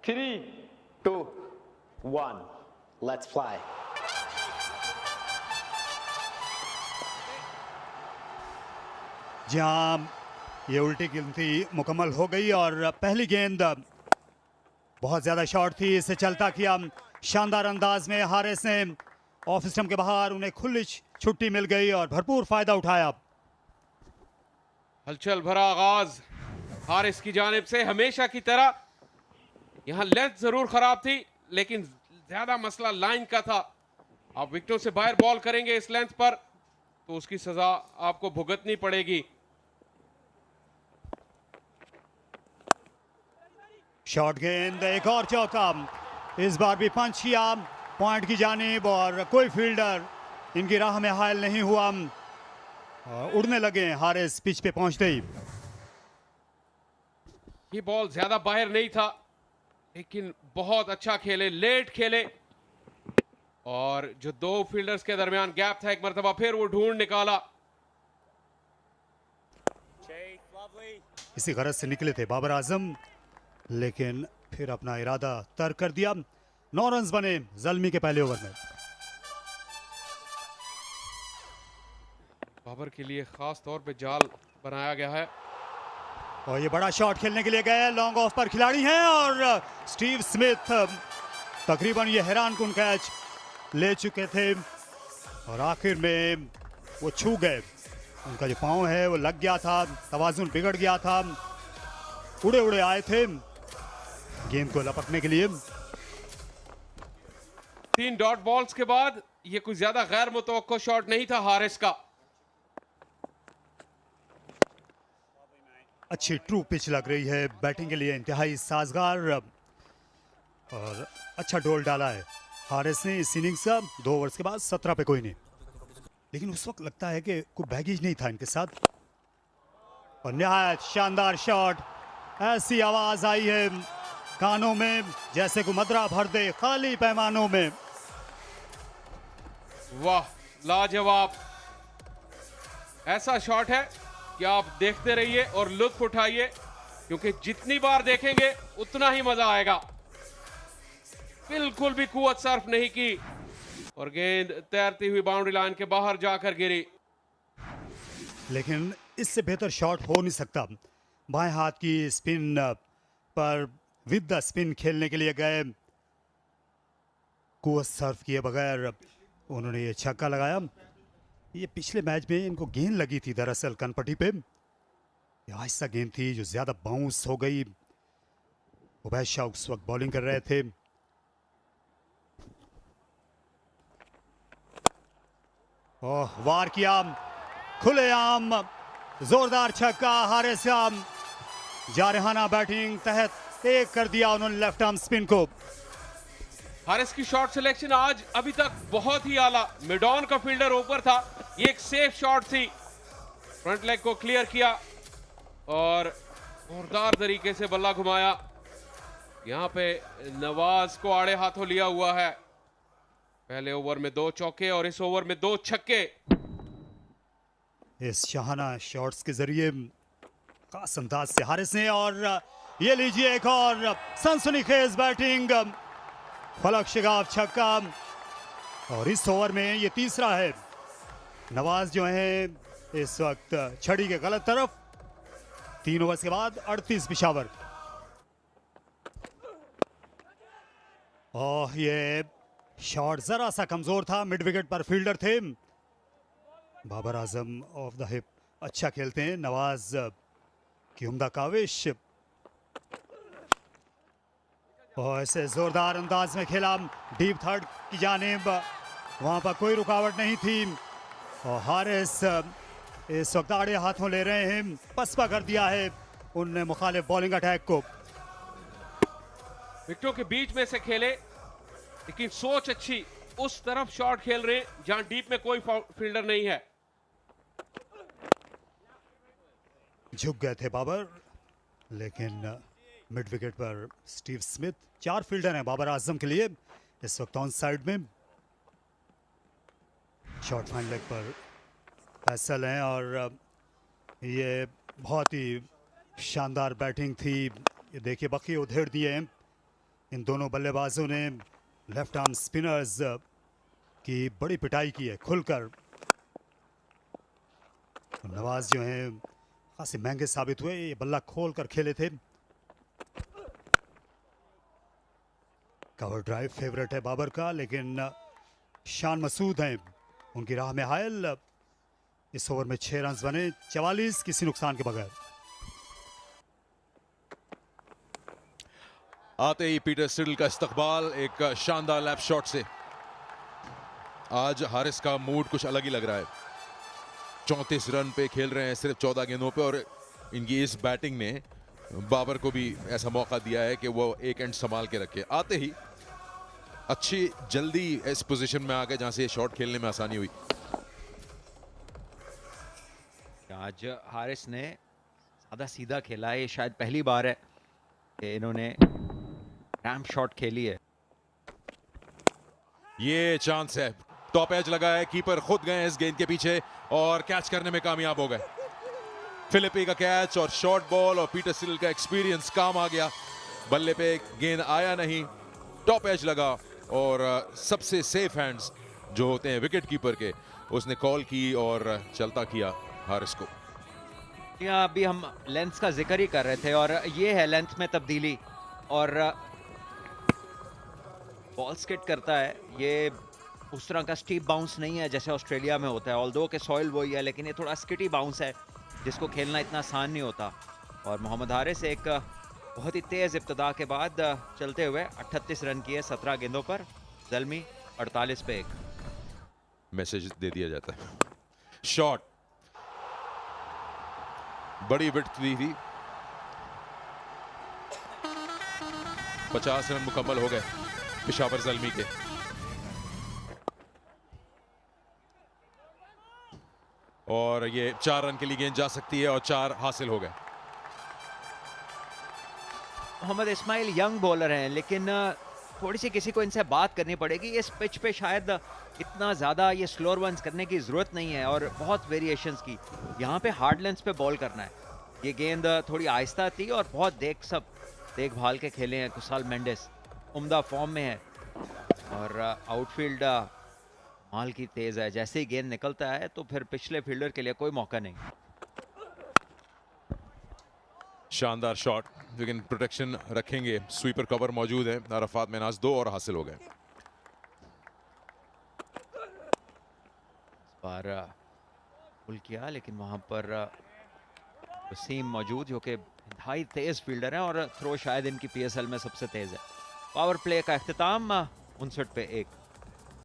3, 2, 1. Let's play. जहां ये उल्टी गिनती मुकम्मल हो गई और पहली गेंद बहुत ज्यादा शॉर्ट थी, इसे चलता किया शानदार अंदाज में हारिस ने ऑफ स्टंप के बाहर, उन्हें खुली छुट्टी मिल गई और भरपूर फायदा उठाया। हलचल भरा आगाज हारिस की जानिब से हमेशा की तरह। यहां लेंथ जरूर खराब थी लेकिन ज्यादा मसला लाइन का था। आप विकेटों से बाहर बॉल करेंगे इस लेंथ पर तो उसकी सजा आपको भुगतनी पड़ेगी। शॉर्ट गेंद, एक और चौका, इस बार भी पंच किया पॉइंट की जानिब और कोई फील्डर इनकी राह में हायल नहीं हुआ। उड़ने लगे हारिस पिच पे पहुंचते ही। ये बॉल ज्यादा बाहर नहीं था लेकिन बहुत अच्छा खेले, लेट खेले और जो दो फील्डर्स के दरमियान गैप था एक मरतबा फिर वो ढूंढ निकाला। इसी गरज से निकले थे बाबर आजम लेकिन फिर अपना इरादा तर्क कर दिया। 9 रन बने जल्मी के पहले ओवर में। बाबर के लिए खास तौर पे जाल बनाया गया है और ये बड़ा शॉट खेलने के लिए गए, लॉन्ग ऑफ पर खिलाड़ी हैं और स्टीव स्मिथ तकरीबन ये हैरान कुन कैच ले चुके थे और आखिर में वो छू गए। उनका जो पांव है वो लग गया था, तवाजुन बिगड़ गया था, उड़े उड़े आए थे गेंद को लपकने के लिए। 3 डॉट बॉल्स के बाद ये कुछ ज्यादा गैर मुतवक्को शॉट नहीं था हारिस का। अच्छी ट्रू पिच लग रही है बैटिंग के लिए, इंतहाई साजगार और अच्छा डोल डाला है हारिस ने इस इनिंग्स का। 2 ओवर्स के बाद 17 पे कोई नहीं, लेकिन उस वक्त लगता है कि कोई बैगेज नहीं था इनके साथ। और निहायत शानदार शॉट, ऐसी आवाज आई है कानों में जैसे को मदरा भर दे खाली पैमानों में। वाह, लाजवाब। ऐसा शॉट है कि आप देखते रहिए और लुत्फ उठाइए क्योंकि जितनी बार देखेंगे उतना ही मजा आएगा। बिल्कुल भी कुव्वत सर्फ नहीं की और गेंद तैरती हुई बाउंड्री लाइन के बाहर जाकर गिरी। लेकिन इससे बेहतर शॉट हो नहीं सकता। बाएं हाथ की स्पिन पर विद द स्पिन खेलने के लिए गए, कुव्वत सर्फ किए बगैर उन्होंने ये छक्का लगाया। ये पिछले मैच में इनको गेंद लगी थी दरअसल कनपट्टी पे, आहिस्ता गेंद थी जो ज्यादा बाउंस हो गई। उबैद शाह उस वक्त बॉलिंग कर रहे थे। ओह, वार किया खुलेआम, जोरदार छक्का हारिस का। जारहाना बैटिंग तहत एक कर दिया उन्होंने लेफ्ट आर्म स्पिन को। हारिस की शॉट सिलेक्शन आज अभी तक बहुत ही आला। मिड ऑन का फील्डर ऊपर था, ये एक सेफ शॉट थी। फ्रंट लेग को क्लियर किया और जोरदार तरीके से बल्ला घुमाया। यहां पे नवाज को आड़े हाथों लिया हुआ है। पहले ओवर में 2 चौके और इस ओवर में 2 छक्के। इस शाहाना शॉट्स के जरिए खास अंदाज से हारिस ने, और ये लीजिए एक और सनसनीखेज बैटिंग, फलक शिगाफ छक्का और इस ओवर में ये तीसरा है। नवाज जो है इस वक्त छड़ी के गलत तरफ। 3 ओवर्स के बाद 38 पिशावर। और ये शॉट जरा सा कमजोर था, मिड विकेट पर फील्डर थे। Babar Azam of the hip अच्छा खेलते हैं, नवाज की उम्दा काविश। और ऐसे जोरदार अंदाज में खेला डीप थर्ड की जानिब, वहां पर कोई रुकावट नहीं थी और हारिस इस वक्त आड़े हाथों ले रहे हैं। पसपा कर दिया है उनने मुखालिफ बॉलिंग अटैक को। विकेटों के बीच में से खेले लेकिन सोच अच्छी, उस तरफ शॉट खेल रहे जहां डीप में कोई फील्डर नहीं है। झुक गए थे बाबर, लेकिन मिड विकेट पर स्टीव स्मिथ। 4 फील्डर हैं बाबर आजम के लिए इस वक्त ऑन साइड में। शॉर्ट फाइन लेग पर फैसल हैं और ये बहुत ही शानदार बैटिंग थी। ये देखिए बखी उधेड़ दिए हैं इन दोनों बल्लेबाजों ने लेफ्ट आर्म स्पिनर्स की बड़ी पिटाई की है खुलकर। नवाज जो हैं खासे महंगे साबित हुए, ये बल्ला खोल कर खेले थे। कवर ड्राइव फेवरेट है बाबर का, लेकिन शान मसूद हैं उनकी राह में हायल। इस ओवर में 6 रन बने, 44 किसी नुकसान के बगैर। आते ही पीटर सिडल का इस्तकबाल एक शानदार लैप शॉट से। आज हारिस का मूड कुछ अलग ही लग रहा है। 34 रन पे खेल रहे हैं सिर्फ 14 गेंदों पे, और इनकी इस बैटिंग ने बाबर को भी ऐसा मौका दिया है कि वो एक एंड संभाल के रखे। आते ही अच्छी जल्दी इस पोजीशन में आ गए जहां से शॉट खेलने में आसानी हुई। आज हारिस ने सादा सीधा खेला है, ये शायद पहली बार है कि इन्होंने रैम्प शॉट खेली है। ये चांस है, टॉप एज लगा है, कीपर खुद गए इस गेंद के पीछे और कैच करने में कामयाब हो गए। फिलिपी का कैच और शॉर्ट बॉल और पीटर सिडल का एक्सपीरियंस काम आ गया। बल्ले पे गेंद आया नहीं, टॉप एज लगा और सबसे सेफ हैंड्स जो होते हैं विकेट कीपर के, उसने कॉल की और चलता किया हारिस को। यहाँ अभी हम लेंथ का जिक्र ही कर रहे थे और ये है लेंथ में तब्दीली, और बॉल स्किट करता है। ये उस तरह का स्टीप बाउंस नहीं है जैसे ऑस्ट्रेलिया में होता है, ऑल्दो के सॉइल वही है, लेकिन ये थोड़ा स्किटी बाउंस है जिसको खेलना इतना आसान नहीं होता। और मोहम्मद हारिस एक बहुत ही तेज इब्तिदा के बाद चलते हुए 38 रन किए 17 गेंदों पर। ज़ल्मी 48 पे 1। मैसेज दे दिया जाता है। शॉट बड़ी विड्थ दी थी। 50 रन मुकम्मल हो गए पेशावर ज़ल्मी के। और ये 4 रन के लिए गेंद जा सकती है और 4 हासिल हो गए। मोहम्मद इस्माइल यंग बॉलर हैं, लेकिन थोड़ी सी किसी को इनसे बात करनी पड़ेगी। इस पिच पे शायद इतना ज़्यादा ये स्लोअर वंस करने की ज़रूरत नहीं है और बहुत वेरिएशंस की। यहाँ पे हार्ड लेंथ पे बॉल करना है। ये गेंद थोड़ी आहिस्ता थी और बहुत देखभाल के खेले हैं। कुसाल मेंडिस उम्दा फॉर्म में है और आउटफील्ड माल की तेज़ है। जैसे ही गेंद निकलता है तो फिर पिछले फील्डर के लिए कोई मौका नहीं। शानदार शॉट, लेकिन प्रोटेक्शन रखेंगे, स्वीपर कवर मौजूद है। अरफात मेनाज 2 और हासिल हो गए। बार पुल किया, लेकिन वहां पर वसीम मौजूद जो कि इंतहाई तेज फील्डर हैं और थ्रो शायद इनकी PSL में सबसे तेज है। पावर प्ले का अख्तिताम 59 पे 1।